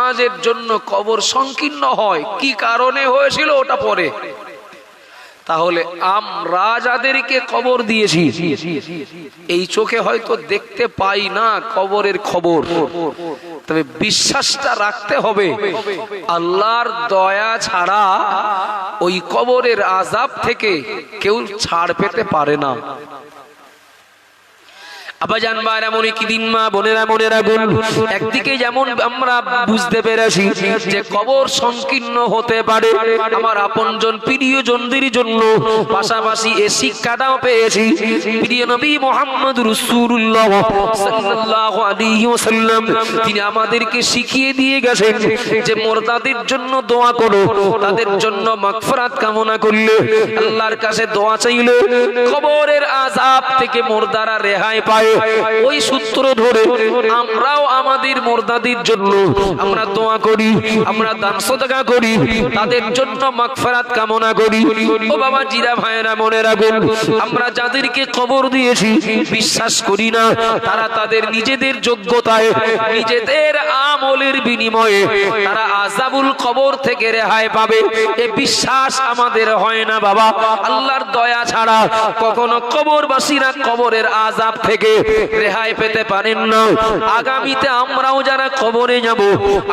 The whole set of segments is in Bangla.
নামাজের জন্য কবর সংকীর্ণ হয়, কি কারণে হয়েছিল ওটা পরে। তাহলে আমরা যাদেরকে কবর দিয়েছি এই চোখে হয়তো দেখতে পাই না কবরের খবর, তবে বিশ্বাসটা রাখতে হবে আল্লাহর দয়া ছাড়া ওই কবরের আযাব থেকে কেউ ছাড় পেতে পারে না। আবাজান ভাইরা মনে কি দিন, মা বোনেরা মনে রাখুন, একদিকে যেমন আমরা বুঝতে পেরেছি যে কবর সংকীর্ণ হতে পারে আমার আপনজন প্রিয়জনদের জন্য, পাশাপাশি এই শিক্ষাটাও পেয়েছি প্রিয় নবী মুহাম্মদ রাসূলুল্লাহ সাল্লাল্লাহু আলাইহি ওয়াসাল্লাম তিনি আমাদেরকে শিখিয়ে দিয়ে গেছেন যে মুরতাদের জন্য দোয়া করো, তাদের জন্য মাগফিরাত কামনা করলে, আল্লাহর কাছে দোয়া চাইলে কবরের আযাব থেকে মুরদারা রেহাই পায়। ওই সূত্র ধরে আমরাও আমাদের মুরদাদের জন্য আমরা দোয়া করি, আমরা দান সদকা করি, তাদের জন্য মাগফিরাত কামনা করি। ও বাবা জিরা ভাইরা মনে রাখুন, আমরা যাদেরকে কবর দিয়েছি বিশ্বাস করি না তারা তাদের নিজেদের যোগ্যতায় নিজেদের আমলের বিনিময়ে তারা আযাবুল কবর থেকে রেহাই পাবে, এ বিশ্বাস আমাদের হয় না বাবা। আল্লাহর দয়া ছাড়া কখনো কবরবাসীরা কবরের আযাব থেকে রেহাই পেতে পারেন না। আগামীতে আমরাও যারা কবরে যাব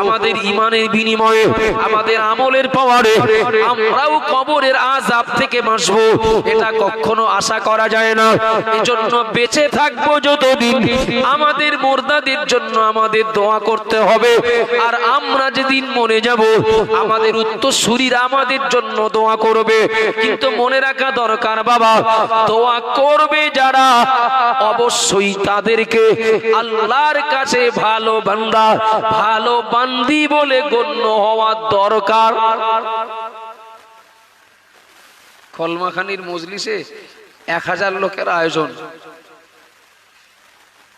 আমাদের ঈমানের বিনিময়ে আমাদের আমলের পাওয়ারে আমরাও কবরের আযাব থেকে বাঁচবো, এটা কখনো আশা করা যায় না। এজন্য বেঁচে থাকবো যতদিন আমাদের মুরদাদের জন্য আমাদের দোয়া করতে হবে, আর আমরা যেদিন মরে যাব আমাদের উত্তরসূরিরা আমাদের জন্য দোয়া করবে। কিন্তু মনে রাখা দরকার বাবা, দোয়া করবে যারা অবশ্যই তাদেরকে আল্লাহর কাছে ভালো বান্দা ভালো বান্দি বলে গণ্য হওয়া দরকার। কলমাখানির মজলিসে 1000 লোকের আয়োজন,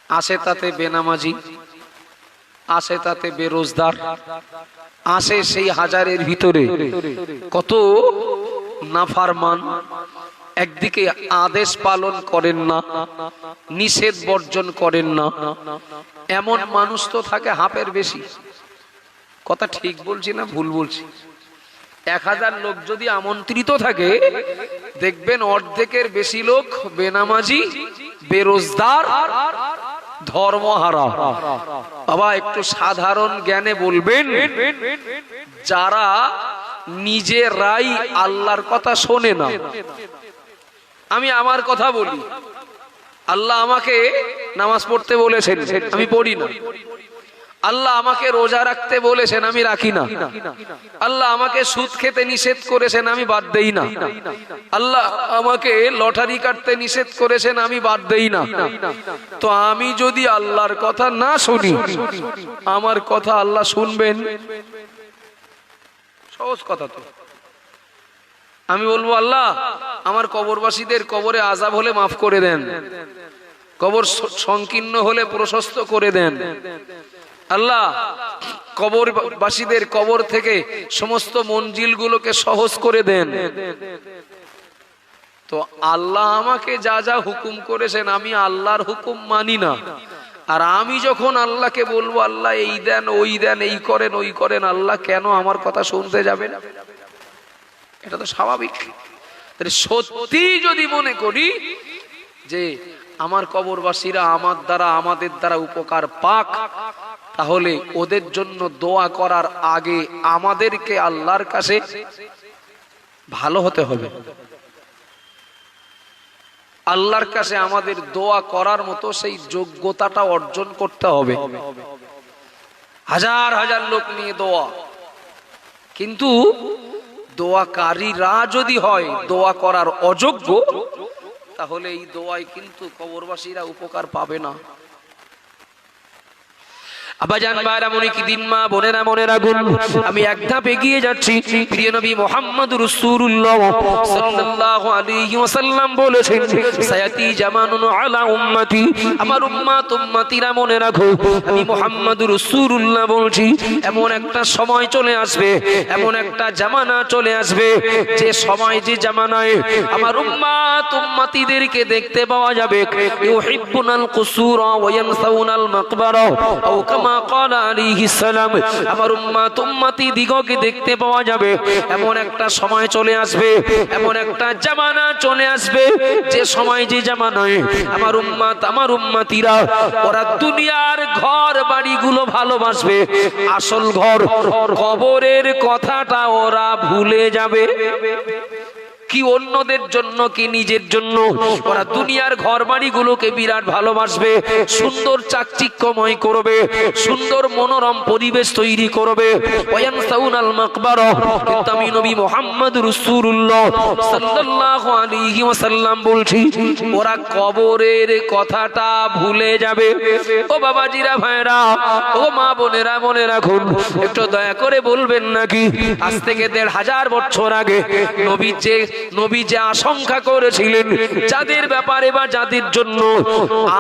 আসে তাতে বেনামাজি, আসে তাতে বেরোজগার, আসে সেই 1000-এর ভিতরে কত নাফরমান, একদিকে আদেশ পালন করেন না, নিষেধ বর্জন করেন না, এমন মানুষ তো থাকে হাফের বেশি। কথা ঠিক বলছি না ভুল বলছি? 1000 লোক যদি আমন্ত্রিত থাকে দেখবেন অর্ধেকের বেশি লোক বেনামাজি, বেরোজগার, ধর্মহারা। বাবা একটু সাধারণ জ্ঞানে বলবেন, যারা নিজেরাই আল্লাহর কথা শোনে না। আমি আমার কথা বলি, আল্লাহ আমাকে নামাজ পড়তে বলেছেন, আমি পড়ি না। আল্লাহ আমাকে রোজা রাখতে বলেছেন, আমি রাখি না। আল্লাহ আমাকে সুদ খেতে নিষেধ করেছেন, আমি বাদ দেই না। আল্লাহ আমাকে লটারি কাটতে নিষেধ করেছেন, আমি বাদ দেই না। তো আমি যদি আল্লাহর কথা না শুনি, আমার কথা আল্লাহ শুনবেন? সহজ কথা তো। আমি বলবো আল্লাহ আমার কবরবাসীদের কবরে আযাব হলে মাফ করে দেন, কবর সংকীর্ণ হলে প্রশস্ত করে দেন। আল্লাহ কবরবাসীদের কবর থেকে সমস্ত মঞ্জিলগুলোকে সহজ করে দেন। তো আল্লাহ আমাকে যা যা হুকুম করেছেন আমি আল্লাহর হুকুম মানি না। আর আমি যখন আল্লাহকে বলবো আল্লাহ এই দেন ওই দেন, এই করেন ওই করেন, আল্লাহ কেন আমার কথা শুনতে যাবেন? এটা তো স্বাভাবিক। সত্যি যদি মনে করি যে আমার কবরবাসীরা আমার দ্বারা আমাদের দ্বারা উপকার পাক, তাহলে ওদের জন্য দোয়া করার আগে আমাদেরকে আল্লাহর কাছে ভালো হতে হবে। আল্লাহর কাছে আমাদের দোয়া করার মতো সেই যোগ্যতাটা অর্জন করতে হবে। 1000 লোক নিয়ে দোয়া, কিন্তু দোয়াকারীরা যদি হয় দোয়া করার অযোগ্য, তাহলে এই দোয়ায় কিন্তু কবরবাসীরা উপকার পাবে না। আবাজান ভাইরা মনে কি দিন, মা বোনেরা মনে রাখুন, আমি এক ধাপ এগিয়ে যাচ্ছি। প্রিয় নবী মুহাম্মদ রাসূলুল্লাহ সাল্লাল্লাহু আলাইহি ওয়াসাল্লাম বলেছেন, সায়াতি জামানুন আলা উম্মতি, আমার উম্মতিরা মনে রাখো, আমি মুহাম্মদ রাসূলুল্লাহ বলছি, এমন একটা সময় চলে আসবে, এমন একটা জামানা চলে আসবে, যে সময় যে জামানায় আমার উম্মতিদেরকে দেখতে পাওয়া যাবে ইউহিব্বুনাল কুসুরা ওয়া ইয়ানসাউনাল মাকবারা, আও কামা কামা ক্বালা আলাইহিস সালাম, আমার উম্মতি দিগকে দেখতে পাওয়া যাবে এমন একটা সময় চলে আসবে, এমন একটা জামানা চলে আসবে, যে সময় যে জামানায় আমার উম্মতিরা ওরা দুনিয়ার ঘর বাড়িগুলো ভালোবাসবে, আসল ঘর কবরের কথাটা ওরা ভুলে যাবে। কি অন্যদের জন্য কি নিজের জন্য ওরা দুনিয়ার ঘর বাড়িগুলোকে বিরাট ভালোবাসবে, সুন্দর চাকচিক্যময় করবে, সুন্দর মনোরম পরিবেশ তৈরি করবে। ওয়ায়ানসাউনাল মাকবারা, কিন্তু আমি নবী মুহাম্মদ রাসূলুল্লাহ সাল্লাল্লাহু আলাইহি ওয়াসাল্লাম বলছি ওরা কবরের কথাটা ভুলে যাবে। ও বাবাজিরা, ভাইরা, ও মা বোনেরা, মনে রাখুন, একটু দয়া করে বলবেন নাকি আজ থেকে ১৫০০ বছর আগে নবী যে আশঙ্কা করেছিলেন যাদের ব্যাপারে বা যাদের জন্য,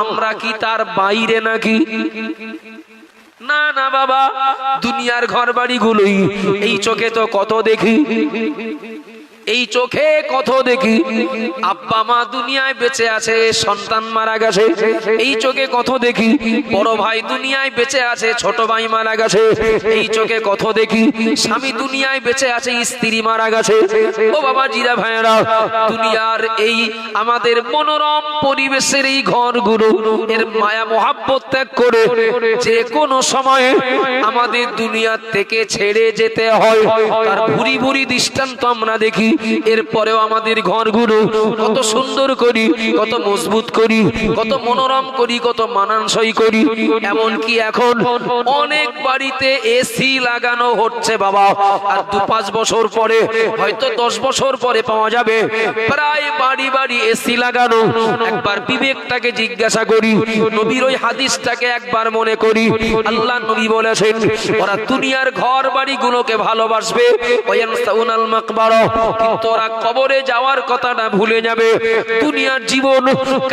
আমরা কি তার বাইরে নাকি? না না বাবা, দুনিয়ার ঘর বাড়িগুলোই এই চোখে তো কত দেখি, এই চোখে কত দেখি। আব্বা মা দুনিয়ায় বেঁচে আছে, সন্তান মারা গেছে, এই চোখে কত দেখি। বড় ভাই দুনিয়ায় বেঁচে আছে, ছোট ভাই মারা গেছে, এই চোখে কত দেখি। স্বামী দুনিয়ায় বেঁচে আছে, স্ত্রী মারা গেছে। ও বাবা জিরা ভাইরা, দুনিয়ার এই আমাদের মনোরম পরিবেশের এই ঘরগুলো এর মায়া মোহাব্বত ত্যাগ করে যে কোনো সময়ে আমাদের দুনিয়ার থেকে ছেড়ে যেতে হয়, তার ভুরি ভুরি দৃষ্টান্ত আমরা দেখি। এরপরেও আমাদের ঘরগুলো কত সুন্দর করি, কত মজবুত করি, কত মনোরম করি, কত মানানসই করি। এমনকি এখন অনেক বাড়িতে এসি লাগানো হচ্ছে বাবা, আর ২-৫ বছর পরে, হয়তো ১০ বছর পরে পাওয়া যাবে প্রায় বাড়ি বাড়ি এসি লাগানো। একবার বিবেকটাকে জিজ্ঞাসা করি, নবীর ওই হাদিসটাকে একবার মনে করি। আল্লাহ নবী বলেছেন ওরা দুনিয়ার ঘর বাড়িগুলোকে ভালোবাসবে, ওয়ায়ানসাউনাল মাকবারা, কিন্তু ওরা কবরে যাওয়ার কথাটা ভুলে যাবে। দুনিয়ার জীবন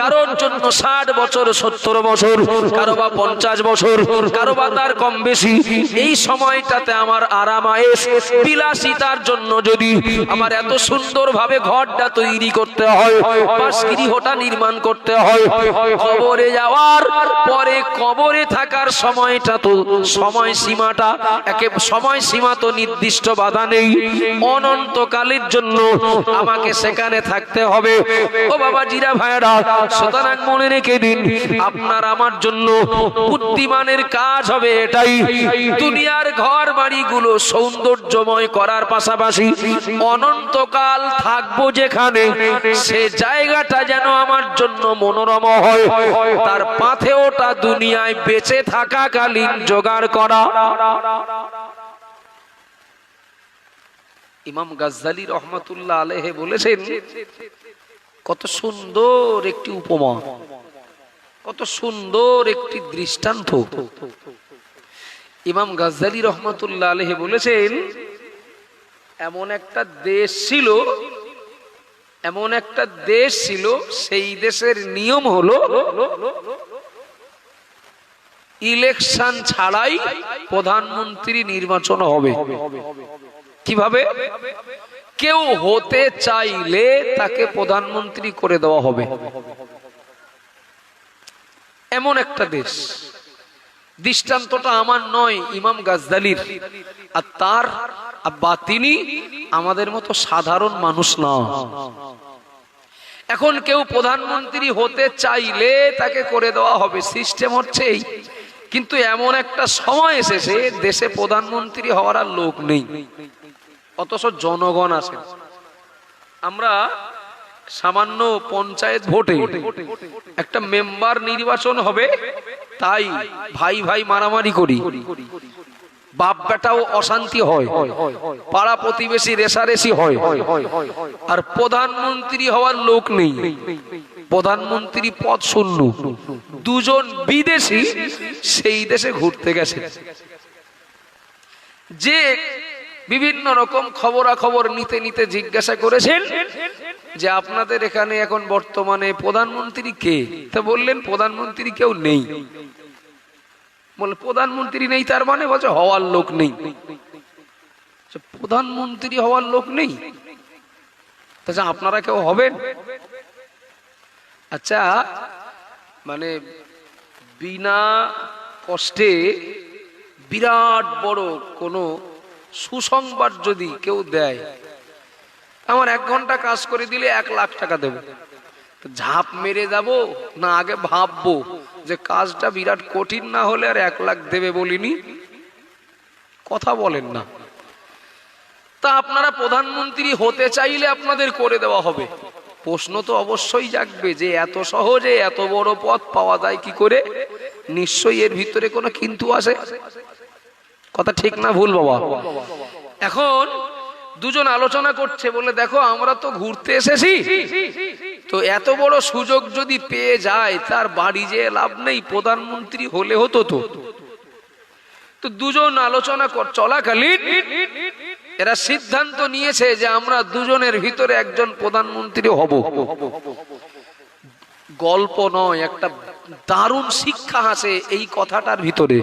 কারোর জন্য ৬০ বছর, ৭০ বছর, কারো বা ৫০ বছর, কারো বা তার কম বেশি। এই সময়টাতে আমার আরাম আয়েশ বিলাসিতার জন্য যদি আমার এত সুন্দর ভাবে ঘরটা তৈরি করতে হয়, বাসগৃহটা নির্মাণ করতে হয়, কবরে যাওয়ার পরে কবরে থাকার সময়টা তো সময় সীমাটা সময় সীমা তো নির্দিষ্ট বাধা নেই, অনন্তকালের জন্য আমাকে সেখানে থাকতে হবে। ও বাবা জিরা ভাইরা, সুতরাং মনে রেখে দিন, আপনার আমার জন্য বুদ্ধিমানের কাজ হবে এটাই, দুনিয়ার ঘর বাড়িগুলো সৌন্দর্যময় করার পাশাপাশি অনন্তকাল থাকবো যেখানে, সে জায়গাটা যেন আমার জন্য মনোরম হয়, তার পাথেওটা দুনিয়ায় বেঁচে থাকাকালীন জোগাড় করা। ইমাম গাজ্জালী রহমাতুল্লাহ আলাইহি বলেছেন কত সুন্দর একটি উপমা, কত সুন্দর একটি দৃষ্টান্ত। ইমাম গাজ্জালী রহমাতুল্লাহ আলাইহি বলেছেন এমন একটা দেশ ছিল, সেই দেশের নিয়ম হলো ইলেকশন ছাড়াই প্রধানমন্ত্রী নির্বাচন হবে। কিভাবে? কেউ হতে চাইলে তাকে প্রধানমন্ত্রী করে দেওয়া হবে, এমন একটা দেশ। দৃষ্টান্তটা আমার নয়, ইমাম গাজ্জালীর। আর তার বা তিনি আমাদের মতো সাধারণ মানুষ না। এখন কেউ প্রধানমন্ত্রী হতে চাইলে তাকে করে দেওয়া হবে, সিস্টেম হচ্ছে এই। কিন্তু এমন একটা সময় এসেছে দেশে প্রধানমন্ত্রী হওয়ার আর লোক নেই, অথচ জনগণ আছে। আমরা সামান্য পঞ্চায়েত ভোটে একটা মেম্বার নির্বাচন হবে, তাই ভাই ভাই মারামারি করি, বাপ বেটাও অশান্তি হয়, পাড়া প্রতিবেশী রেশারেশি হয়, আর প্রধানমন্ত্রী হওয়ার লোক নেই, প্রধানমন্ত্রী পদ শূন্য। দুজন বিদেশি সেই দেশে ঘুরতে গেছে, যে বিভিন্ন রকম খবরাখবর নিতে নিতে জিজ্ঞাসা করেছেন যে আপনাদের এখানে এখন বর্তমানে প্রধানমন্ত্রী কে? তা বললেন প্রধানমন্ত্রী কেউ নেই। বলে প্রধানমন্ত্রী নেই তার মানে? বলছে হওয়ার লোক নেই। প্রধানমন্ত্রী হওয়ার লোক নেই, আচ্ছা আপনারা কেউ হবেন? আচ্ছা, মানে বিনা কষ্টে বিরাট বড় কোনো সুসংবাদ যদি কেউ দেয়, আমার 1 ঘন্টা কাজ করে দিলে 1 লাখ টাকা দেব, ঝাঁপ মেরে যাব না আগে ভাববো যে কাজটা বিরাট কঠিন না হলে আর 1 লাখ দেবে বলিনি? কথা বলেন না। তা আপনারা প্রধানমন্ত্রী হতে চাইলে আপনাদের করে দেওয়া হবে। প্রশ্ন তো অবশ্যই জাগবে যে এত সহজে এত বড় পদ পাওয়া যায় কি করে? নিশ্চয়ই এর ভিতরে কোনো কিন্তু আছে। কথা ঠিক না ভুল বাবা? এখন দুজন আলোচনা করছে, বলে দেখো আমরা তো ঘুরতে এসেছি, তো এত বড় সুযোগ যদি পেয়ে যায় তার বাড়ি যে লাভ নেই, প্রধানমন্ত্রী হলে হতো। তো দুজন আলোচনা চলাকালীন এরা সিদ্ধান্ত নিয়েছে যে আমরা দুজনের ভিতরে একজন প্রধানমন্ত্রী হব। গল্প নয়, একটা দারুণ শিক্ষা আছে এই কথাটার ভিতরে।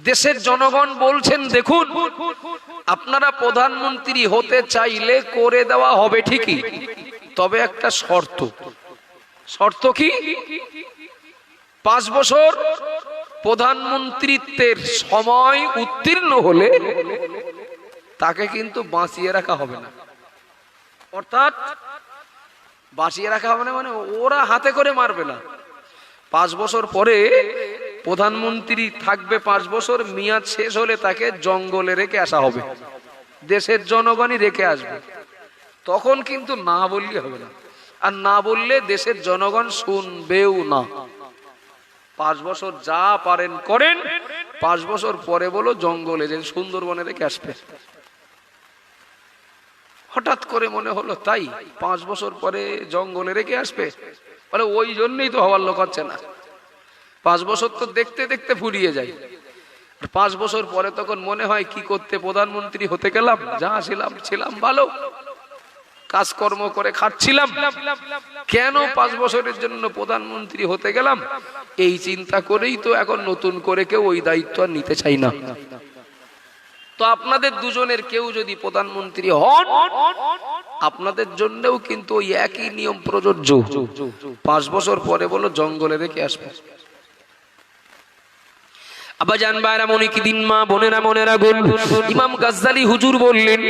দেশের জনগণ বলছেন দেখুন, আপনারা প্রধানমন্ত্রী হতে চাইলে করে দেওয়া হবে ঠিকই, তবে একটা শর্ত। শর্ত কি? 5 বছর প্রধানমন্ত্রীত্বের সময় উত্তীর্ণ হলে তাকে কিন্তু বাঁচিয়ে রাখা হবে না। অর্থাৎ বাঁচিয়ে রাখা হবে না মানে ওরা হাতে করে মারবে না। 5 বছর পরে প্রধানমন্ত্রী থাকবে 5 বছর, মেয়াদ শেষ হলে তাকে জঙ্গলে রেখে আসা হবে, দেশের জনগণই রেখে আসবে। তখন কিন্তু না বললে হবে না, আর না বললে দেশের জনগণ শুনবেও না। 5 বছর যা পারেন করেন, 5 বছর পরে বলো জঙ্গলে যে সুন্দরবনে রেখে আসবে। হঠাৎ করে মনে হলো তাই 5 বছর পরে জঙ্গলে রেখে আসবে, বলে ওই জন্যই তো হওয়ার লোক হচ্ছে না। 5 বছর তো দেখতে দেখতে ফুরিয়ে যায়, আর 5 বছর পরে তখন মনে হয় কি করতে প্রধানমন্ত্রী হতে গেলাম, যা ছিলাম ভালো, কাজকর্ম করে খাচ্ছিলাম, কেন 5 বছরের জন্য প্রধানমন্ত্রী হতে গেলাম? এই চিন্তা করেই তো এখন নতুন করে কেউ ওই দায়িত্ব নিতে চাই না। তো আপনাদের দুজনের কেউ যদি প্রধানমন্ত্রী হন, আপনাদের জন্যও কিন্তু ওই একই নিয়ম প্রযোজ্য। 5 বছর পরে বলো জঙ্গলে রেখে আসবে। আবার জানবায়রা মনে কি দিন, মা বোনেরা মনেরা গুণ, ইমাম গাজ্জালি হুজুর বললেন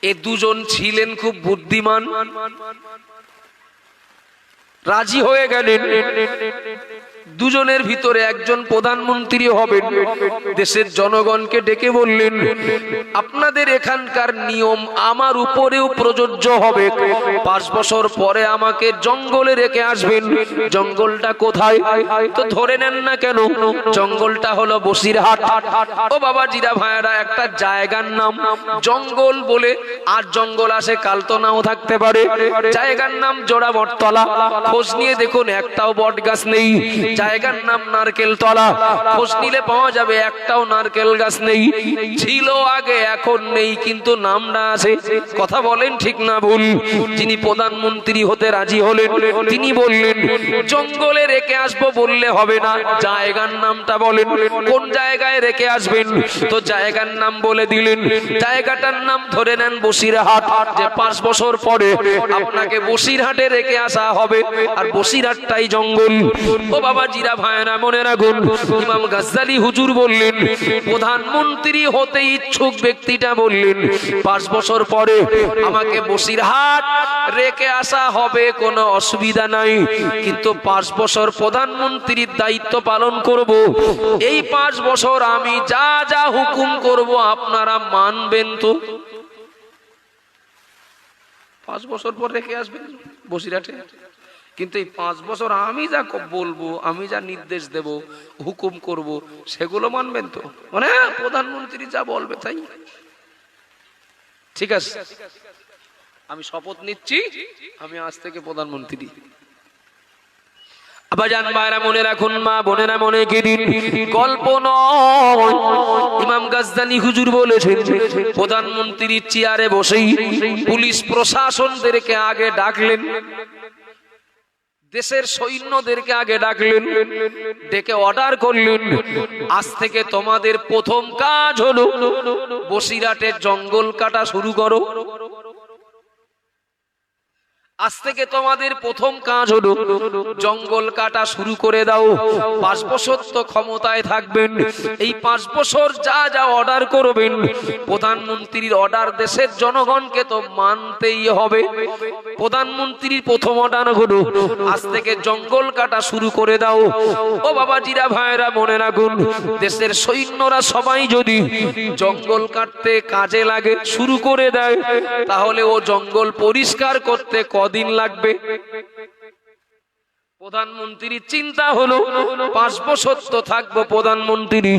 এ দুজন ছিলেন খুব বুদ্ধিমান, রাজি হয়ে গেলেন। দুজনের ভিতরে একজন প্রধানমন্ত্রী হবেন। দেশের জনগণকে ডেকে বললেন আপনাদের এখানকার নিয়ম আমার উপরেও প্রযোজ্য হবে। 5 বছর পরে আমাকে জঙ্গলে রেখে আসবেন। জঙ্গলটা কোথায়? তো ধরে নেন না কেন, জঙ্গলটা হলো বসিরহাট। ও বাবা জিরা ভাইরা, একটা জায়গার নাম জঙ্গল বলে, আর জঙ্গল আসে কাল তো নাও থাকতে পারে। জায়গার নাম জোড়াবটতলা, খোঁজ নিয়ে দেখুন একটাও বট গাছ নেই। জায়গার নাম নারকেল তলা, খোঁজ নিলে পাওয়া যাবে একটাও নারকেল গাছ নেই। ছিল আগে, এখন নেই, কিন্তু নামটা আছে। কথা বলেন ঠিক না ভুল? যিনি প্রধানমন্ত্রী হতে রাজি হলেন তিনি বললেন জঙ্গলে রেখে আসবো বললে হবে না, জায়গার নামটা বলেন, কোন জায়গায় রেখে আসবেন? তো জায়গার নাম বলে দিলেন। জায়গাটার নাম ধরে নেন বসিরহাট, যে 5 বছর পরে আপনাকে বসিরহাটে রেখে আসা হবে, আর বসিরহাটটাই জঙ্গল। ও বাবা জিরা ভাইরা মনেরা গুণ, ইমাম গাজ্জালি হুজুর বললেন প্রধানমন্ত্রী হতে ইচ্ছুক ব্যক্তিটা বললেন 5 বছর পরে আমাকে বসিরহাট রেখে আসা হবে, কোনো অসুবিধা নাই, কিন্তু 5 বছর প্রধানমন্ত্রীর দায়িত্ব পালন করব। এই 5 বছর আমি যা যা হুকুম করব আপনারা মানবেন তো? 5 বছর পর রেখে আসবেন বসিরহাটে, কিন্তু এই 5 বছর আমি যা বলবো, আমি যা নির্দেশ দেব, হুকুম করব, সেগুলো মানবেন তো? মানে প্রধানমন্ত্রী যা বলবে তাই। ঠিক আছে, আমি শপথ নিচ্ছি আমি আজ থেকে প্রধানমন্ত্রী। আবার জানবায়রা মনে রাখুন, মা বোনেরা মনে গেদিন গল্প নয়। ইমাম গাজ্জালি হুজুর বলেছেন প্রধানমন্ত্রীর চেয়ারে বসেই পুলিশ প্রশাসনদেরকে আগে ডাকলেন, দেশের সৈন্যদেরকে আগে ডাকলেন, ডেকে অর্ডার করলেন আজ থেকে তোমাদের প্রথম কাজ হলো বসিরহাটের জঙ্গল কাটা শুরু করো। আজ থেকে তোমাদের প্রথম কাজ হলো জঙ্গল কাটা শুরু করে দাও। 5 বছর তো ক্ষমতায় থাকবেন, এই 5 বছর যা যা অর্ডার করবেন প্রধানমন্ত্রীর অর্ডার দেশের জনগণকে তো মানতেই হবে। প্রধানমন্ত্রীর প্রথম অর্ডার হলো আজ থেকে জঙ্গল কাটা শুরু করে দাও। ও বাবাজিরা, ভাইরা, মনে রাখুন, দেশের সৈন্যরা সবাই যদি জঙ্গল কাটতে কাজে লাগে শুরু করে দেয়, তাহলে ও জঙ্গল পরিষ্কার করতে দিন লাগবে। প্রধানমন্ত্রীর চিন্তা হলো 5 বছর তো থাকবো প্রধানমন্ত্রী,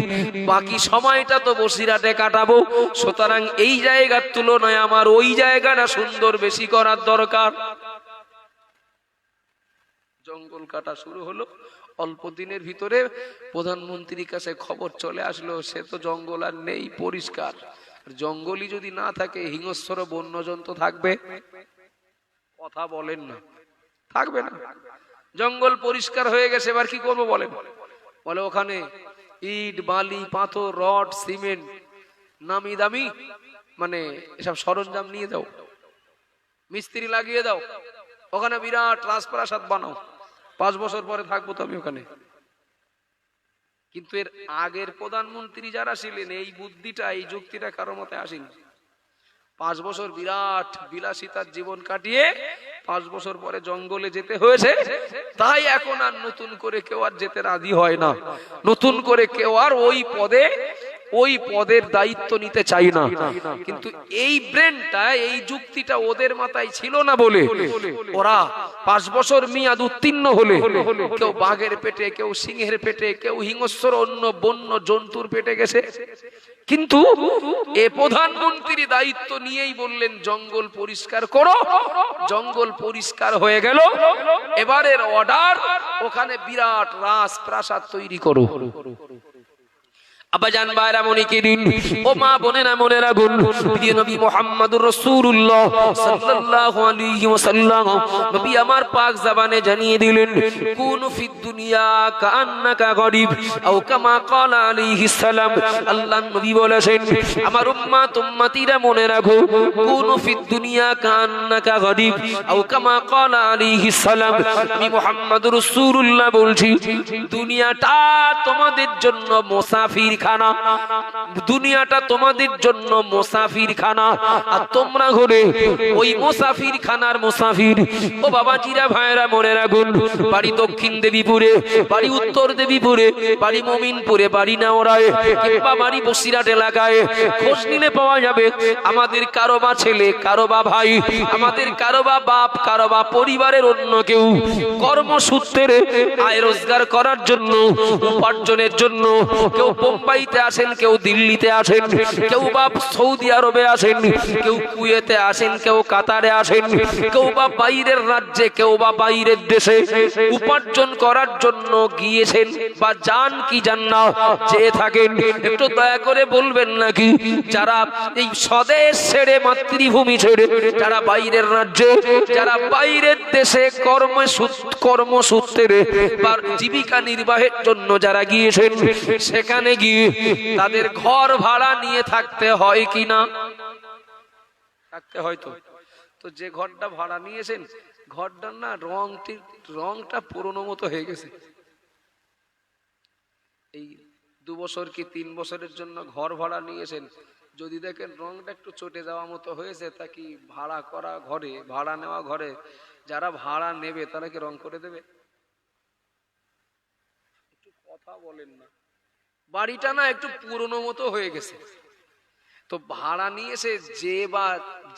বাকি সময়টা তো বসিরহাটে কাটাবো, সুতরাং এই জায়গার তুলনায় আমার ওই জায়গাটা সুন্দর বেশি করার দরকার। জঙ্গল কাটা শুরু হলো, অল্প দিনের ভিতরে প্রধানমন্ত্রীর কাছে খবর চলে আসলো সে তো জঙ্গল আর নেই, পরিষ্কার। জঙ্গলই যদি না থাকে হিংস্র বন্যজন্তু থাকবে? কথা বলেন না, থাকবে না। জঙ্গল পরিষ্কার হয়ে গেছে, এবার কি করবো বলেন? বলে ওখানে ইট, বালি, পাথর, রড, সিমেন্ট, নামি দামি মানে এসব সরঞ্জাম নিয়ে যাও, মিস্ত্রি লাগিয়ে দাও, ওখানে বিরাট রাজপ্রাসাদ বানাও, 5 বছর পরে থাকবো তো আমি ওখানে। কিন্তু এর আগের প্রধানমন্ত্রী যারা ছিলেন এই বুদ্ধিটা, এই যুক্তিটা কারোর মতে আসেনি। 5 বছর বিরাট বিলাসিতার জীবন কাটিয়ে 5 বছর পরে জঙ্গলে যেতে হয়েছে, তাই এখন আর নতুন করে কেউ আর যেতে রাজি হয় না, নতুন করে কেউ আর ওই পদের দায়িত্ব নিতে চাই না। কিন্তু এই ব্রেনটা, এই যুক্তিটা ওদের মাথায় ছিল না বলে ওরা 5 বছর মেয়াদ উত্তীর্ণ হলে কেউ বাঘের পেটে, কেউ সিংহের পেটে, কেউ হিংস্র অন্য বন্য জন্তুর পেটে গেছে। কিন্তু এ প্রধানমন্ত্রী দায়িত্ব নিয়েই বললেন জঙ্গল পরিষ্কার করো, জঙ্গল পরিষ্কার হয়ে গেল, এবারের অর্ডার ওখানে বিরাট রাজপ্রাসাদ তৈরি করো। আব্বাজান, ভাইরা, মনিকিরিন, ও মা বোনেরা, মনে রাখুন, প্রিয় নবী মুহাম্মদুর রাসূলুল্লাহ সাল্লাল্লাহু আলাইহি ওয়াসাল্লাম নবী আমার পাক জবানে জানিয়ে দিলেন, কুনু ফিদ দুনিয়া কান্নাকা গরিব, আও কামা ক্বালা আলাইহিস সালাম। আল্লাহর নবী বলেছেন, আমার উম্মতিরা মনে রাখো, কুনু ফিদ দুনিয়া কান্নাকা গরিব, আও কামা ক্বালা আলাইহিস সালাম। আমি মুহাম্মদুর রাসূলুল্লাহ বলছি, দুনিয়াটা তোমাদের জন্য মুসাফির খানা, দুনিয়াটা তোমাদের জন্য মুসাফির খানা, আর তোমরা হলে ওই মুসাফির খানার মুসাফির। ও বাবাজিরা, ভাইরা, মনে রাখুন, বাড়ি দক্ষিণ দেবীপুরে, বাড়ি উত্তর দেবীপুরে, বাড়ি মমিনপুরে, বাড়ি নেওরায়, কিংবা বাড়ি বসিরহাট এলাকায় খোঁজ নিলে পাওয়া যাবে আমাদের কারোবা ছেলে, কারোবা ভাই, আমাদের কারোবা বাপ, কারোবা পরিবারের অন্য কেউ কর্মসূত্রে আয় রোজগার করার জন্য, উপার্জনের জন্য কেউ বোম্বাইতে আসেন, কেউ দিল্লিতে আসেন, কেউ বা সৌদি আরবে আসেন, কেউ কুয়েতে আসেন, কেউ কাতারে আসেন, কেউ বা বাইরের রাজ্যে, কেউ বা বাইরের দেশে উপার্জন করার জন্য গিয়েছেন বা যান কি যান না, চেয়ে থাকেন। একটু দয়া করে বলবেন নাকি, যারা এই স্বদেশ ছেড়ে, মাতৃভূমি ছেড়ে, যারা বাইরের রাজ্যে, যারা বাইরের দেশে কর্মসূত্রে বা জীবিকা নির্বাহের জন্য যারা গিয়েছেন, সেখানে গিয়ে তাদের ঘর ভাড়া নিয়ে থাকতে হয় কিনা? থাকতে হয়। তো যে ঘরটা ভাড়া নিয়েছেন, ঘরটার না রংটা পুরনো মতো হয়ে গেছে। এই 2 বছর কি 3 বছরের জন্য ঘর ভাড়া নিয়েছেন, যদি দেখেন রংটা একটু চটে যাওয়া মতো হয়েছে, তা কি ভাড়া করা ঘরে, ভাড়া নেওয়া ঘরে যারা ভাড়া নেবে তারা কি রং করে দেবে? একটু কথা বলেন না। বাড়িটা না একটু পুরনো মতো হয়ে গেছে, তো ভাড়া নিয়েছে যে বা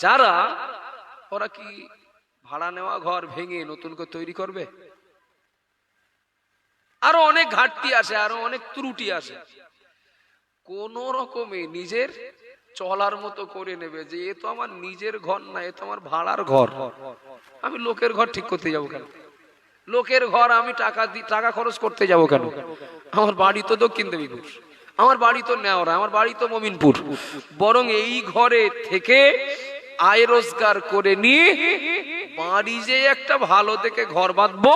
যারা, ওরা কি ভাড়া নেওয়া ঘর ভেঙে নতুন করে তৈরি করবে? আরো অনেক ঘাটতি আছে, আরো অনেক ত্রুটি আছে। কোন রকমে নিজের চলার মতো করে নেবে যে এ তো আমার নিজের ঘর না, এ তো আমার ভাড়ার ঘর, আমি লোকের ঘর ঠিক করতে যাবো কেন? লোকের ঘর আমি টাকা খরচ করতে যাব কেন? আমার বাড়ি তো দক্ষিণ দেবীপুর, আমার বাড়ি তো নেওরা, আমার বাড়ি তো মমিনপুর। বরং এই ঘরে থেকে আয় রোজগার করে নিয়ে বাড়ি যে একটা ভালো দেখে ঘর বাঁধবো,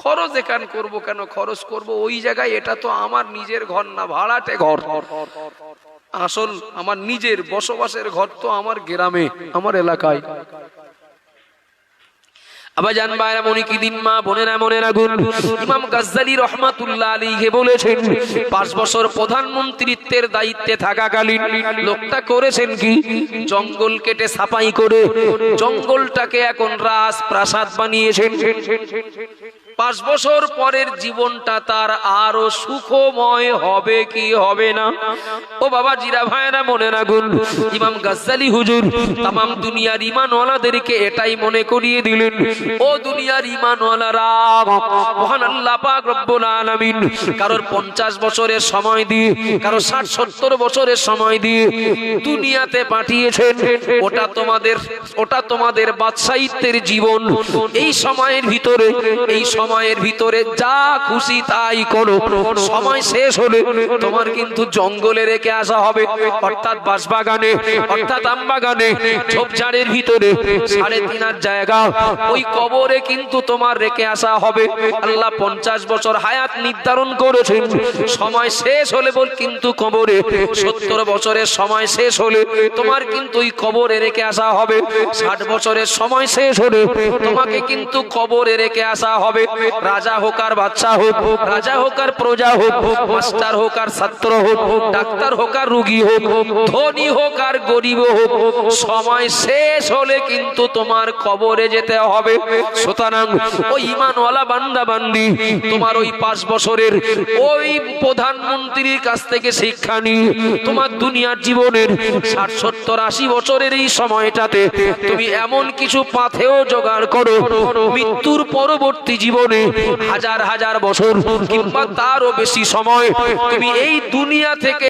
খরচ এখান করবো কেন? খরচ করব ওই জায়গায়, এটা তো আমার নিজের ঘর না, ভাড়াটে ঘর। আসল আমার নিজের বসবাসের ঘর তো আমার গ্রামে, আমার এলাকায়। আবার জানবা এমনই কি দিন মা বোনেরা মনে রাখুন, ইমাম গাজ্জালী রহমাতুল্লাহ আলাইহি বলেছেন 5 বছর প্রধানমন্ত্রীত্বের দায়িত্বে থাকাকালীন লোকটা করেছেন কি, জঙ্গল কেটে সাফাই করে জঙ্গলটাকে এখন রাজপ্রাসাদ বানিয়েছেন। 5 বছর পরের জীবনটা তার আরো সুখময় হবে কি হবে না? ও বাবা জিরা ভাইরা মনে রাখুন, ইমাম গাজ্জালী হুজুর তাম দুনিয়ার ঈমানওয়ালাদেরকে এটাই মনে করিয়ে দিলেন, ও দুনিয়ার ঈমানওয়ালারা, মহান আল্লাহ পাক রব্বুল আলামিন কারোর 50 বছরের সময় দিয়ে, কারো 60-70 বছরের সময় দিয়ে দুনিয়াতে পাঠিয়েছেন। ওটা তোমাদের বাদশাহিত্বের জীবন। এই সময়ের ভিতরে যা খুশি তাই করো। সময় শেষ হলে তোমার কিন্তু জঙ্গলে রেখে আসা হবে, অর্থাৎ বাঁশবাগানে, অর্থাৎ আমবাগানে, ঝোপঝাড়ের ভিতরে 3.5 জায়গা, ওই কবরে কিন্তু তোমার রেখে আসা হবে। আল্লাহ 50 বছর হায়াত নির্ধারণ করেছেন। সময় শেষ হলে বল কিন্তু কবরে, 70 বছরের সময় শেষ হলে তোমার কিন্তু ওই কবরে রেখে আসা হবে। 60 বছরের সময় শেষ হলে তোমাকে কিন্তু কবরে রেখে আসা হবে। রাজা হোক আর বাদশা হোক, রাজা হোক আর প্রজা হোক, মাস্টার হোক আর ছাত্র হোক, ডাক্তার হোক আর রোগী হোক, ধনী হোক আর গরিব হোক, সময় শেষ হলে কিন্তু তোমার কবরে যেতে হবে। সুতরাং ওই ঈমানওয়ালা বান্দা বান্দি তোমার ওই 5 বছরের ওই প্রধানমন্ত্রীর কাছ থেকে শিক্ষা নিয়ে তোমার দুনিয়ার জীবনের 60, 70, 80 বছরের এই সময়টাতে তুমি এমন কিছু পাথেও জোগাড় করো, মৃত্যুর পরবর্তী জীবনে হাজার হাজার বছর কিংবা তারও বেশি সময় তুমি এই দুনিয়া থেকে